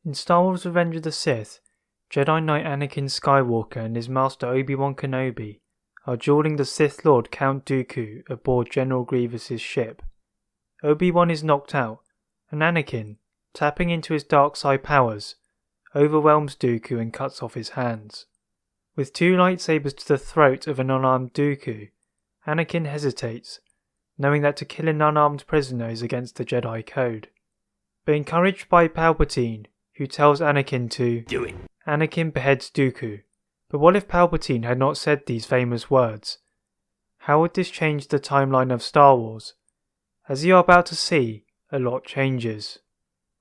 In Star Wars Revenge of the Sith, Jedi Knight Anakin Skywalker and his master Obi-Wan Kenobi are dueling the Sith Lord Count Dooku aboard General Grievous's ship. Obi-Wan is knocked out, and Anakin, tapping into his dark side powers, overwhelms Dooku and cuts off his hands. With two lightsabers to the throat of an unarmed Dooku, Anakin hesitates, knowing that to kill an unarmed prisoner is against the Jedi Code. But encouraged by Palpatine, who tells Anakin to do it, Anakin beheads Dooku. But what if Palpatine had not said these famous words? How would this change the timeline of Star Wars? As you are about to see, a lot changes.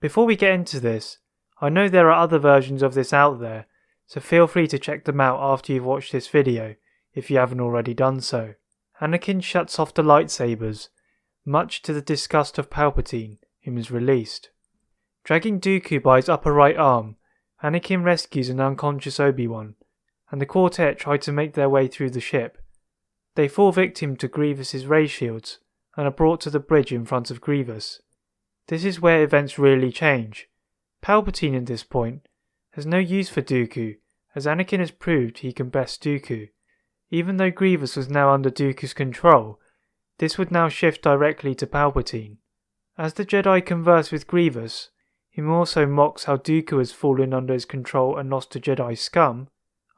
Before we get into this, I know there are other versions of this out there, so feel free to check them out after you've watched this video, if you haven't already done so. Anakin shuts off the lightsabers, much to the disgust of Palpatine, whom is released. Dragging Dooku by his upper right arm, Anakin rescues an unconscious Obi-Wan, and the quartet try to make their way through the ship. They fall victim to Grievous's ray shields, and are brought to the bridge in front of Grievous. This is where events really change. Palpatine at this point has no use for Dooku, as Anakin has proved he can best Dooku. Even though Grievous was now under Dooku's control, this would now shift directly to Palpatine. As the Jedi converse with Grievous, whom also mocks how Dooku has fallen under his control and lost to Jedi scum,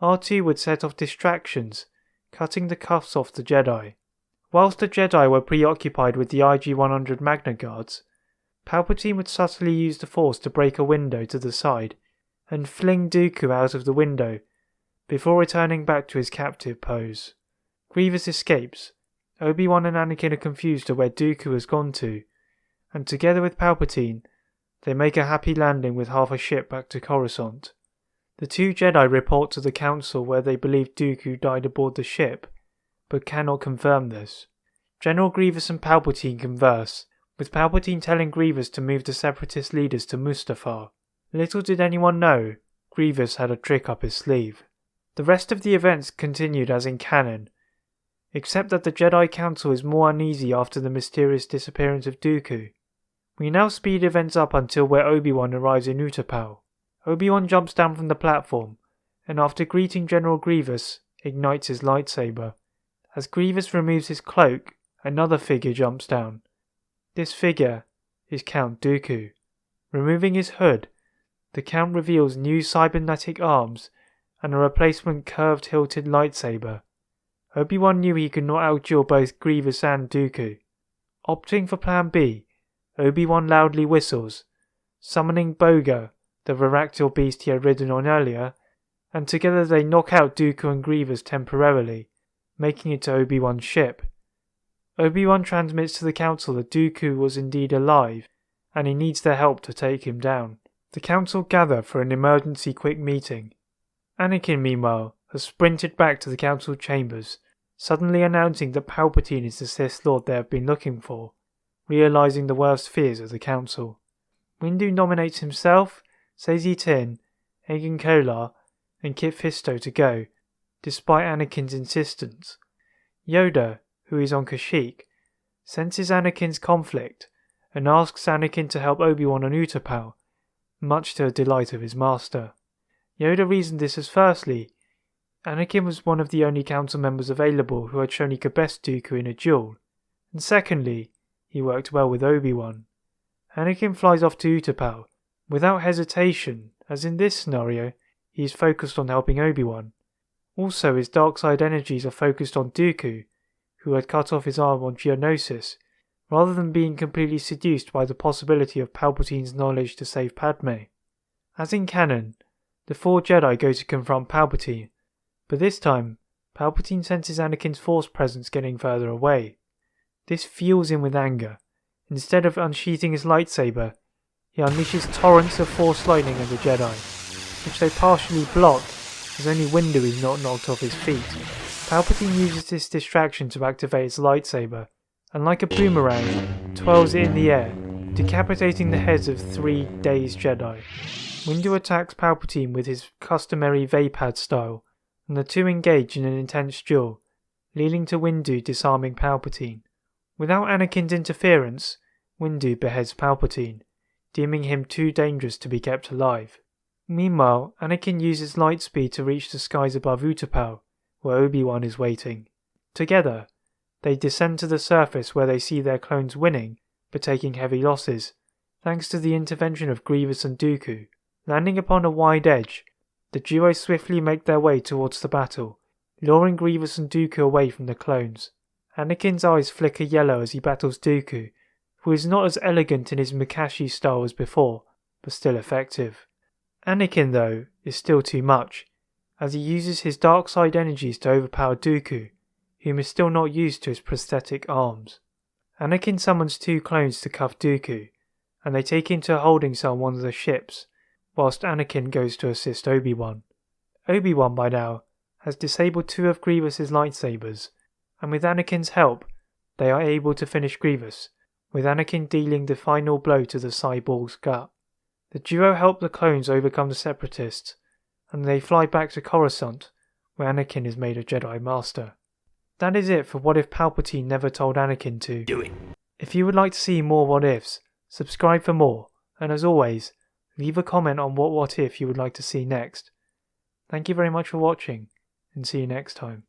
R2 would set off distractions, cutting the cuffs off the Jedi. Whilst the Jedi were preoccupied with the IG-100 Magna Guards, Palpatine would subtly use the Force to break a window to the side and fling Dooku out of the window before returning back to his captive pose. Grievous escapes. Obi-Wan and Anakin are confused to where Dooku has gone to, and together with Palpatine, they make a happy landing with half a ship back to Coruscant. The two Jedi report to the Council where they believe Dooku died aboard the ship, but cannot confirm this. General Grievous and Palpatine converse, with Palpatine telling Grievous to move the Separatist leaders to Mustafar. Little did anyone know, Grievous had a trick up his sleeve. The rest of the events continued as in canon, except that the Jedi Council is more uneasy after the mysterious disappearance of Dooku. We now speed events up until where Obi-Wan arrives in Utapau. Obi-Wan jumps down from the platform, and after greeting General Grievous, ignites his lightsaber. As Grievous removes his cloak, another figure jumps down. This figure is Count Dooku. Removing his hood, the Count reveals new cybernetic arms and a replacement curved hilted lightsaber. Obi-Wan knew he could not outduel both Grievous and Dooku. Opting for Plan B, Obi-Wan loudly whistles, summoning Boga, the Varactyl beast he had ridden on earlier, and together they knock out Dooku and Grievous temporarily, making it to Obi-Wan's ship. Obi-Wan transmits to the Council that Dooku was indeed alive, and he needs their help to take him down. The Council gather for an emergency quick meeting. Anakin, meanwhile, has sprinted back to the Council chambers, suddenly announcing that Palpatine is the Sith Lord they have been looking for, realising the worst fears of the Council. Windu nominates himself, Saesee Tiin, Agen Kolar, and Kit Fisto to go, despite Anakin's insistence. Yoda, who is on Kashyyyk, senses Anakin's conflict and asks Anakin to help Obi-Wan on Utapau, much to the delight of his master. Yoda reasoned this as firstly, Anakin was one of the only council members available who had shown he could best Dooku in a duel, and secondly, he worked well with Obi-Wan. Anakin flies off to Utapau, without hesitation, as in this scenario, he is focused on helping Obi-Wan. Also, his dark side energies are focused on Dooku, who had cut off his arm on Geonosis, rather than being completely seduced by the possibility of Palpatine's knowledge to save Padme. As in canon, the four Jedi go to confront Palpatine, but this time, Palpatine senses Anakin's Force presence getting further away. This fuels him with anger. Instead of unsheathing his lightsaber, he unleashes torrents of Force lightning at the Jedi, which they partially block, as only Windu is not knocked off his feet. Palpatine uses this distraction to activate his lightsaber, and like a boomerang, twirls it in the air, decapitating the heads of 3 dazed Jedi. Windu attacks Palpatine with his customary Vapad style, and the two engage in an intense duel, leading to Windu disarming Palpatine. Without Anakin's interference, Windu beheads Palpatine, deeming him too dangerous to be kept alive. Meanwhile, Anakin uses light speed to reach the skies above Utapau, where Obi-Wan is waiting. Together, they descend to the surface where they see their clones winning, but taking heavy losses, thanks to the intervention of Grievous and Dooku. Landing upon a wide edge, the duo swiftly make their way towards the battle, luring Grievous and Dooku away from the clones. Anakin's eyes flicker yellow as he battles Dooku, who is not as elegant in his Makashi style as before, but still effective. Anakin, though, is still too much, as he uses his dark side energies to overpower Dooku, whom is still not used to his prosthetic arms. Anakin summons 2 clones to cuff Dooku, and they take him to a holding cell on one of the ships, whilst Anakin goes to assist Obi-Wan. Obi-Wan, by now, has disabled 2 of Grievous's lightsabers, and with Anakin's help, they are able to finish Grievous, with Anakin dealing the final blow to the cyborg's gut. The duo help the clones overcome the Separatists, and they fly back to Coruscant, where Anakin is made a Jedi Master. That is it for What If Palpatine Never Told Anakin to. Do it. If you would like to see more What Ifs, subscribe for more, and as always, leave a comment on what if you would like to see next. Thank you very much for watching, and see you next time.